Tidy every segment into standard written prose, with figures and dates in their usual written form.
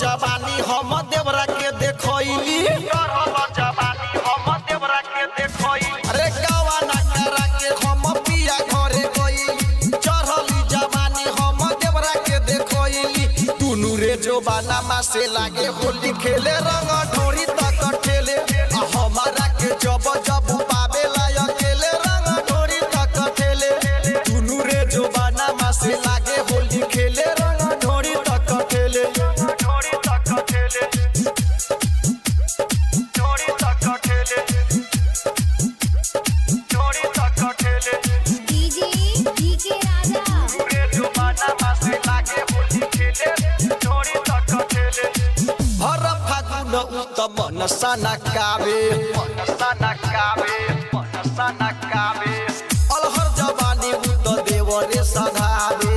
जवानी हम देवरा के देखोइली अरे गावा ना करा के हम पिया घरे गई चढ़ली जवानी हम देवरा के देखोइली दुनु रे जोबाना मा से लागे होली खेले रंग ढोरी तक ठेले हमारा के जब जब पावे ला अकेले रंग ढोरी तक ठेले दुनु रे जोबाना मा से लागे होली खेले रंग ढोरी तक ठेले हर फागुन उत्तम नसाना कावे अलहर जवानी उत देवरे सधावे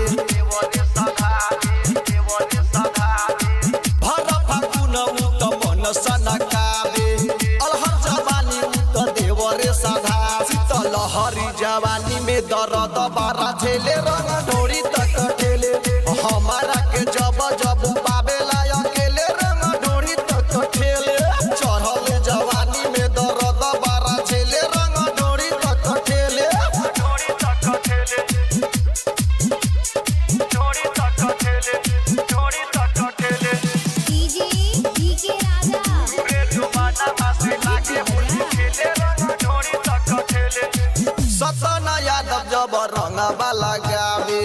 हर फागुन उत्तम नसाना कावे अलहर जवानी उत देवरे सधावे शीतलहरी जवानी में दर्द बारा झेले रंग ढोरी तक ठेले हमारा के जब जब पावेला अकेले रंग ढोरी तक ठेले चढ़ल जवानी में दर्द बारा झेले रंग ढोरी तक ठेले सतना यादव जब रंग वाला गावे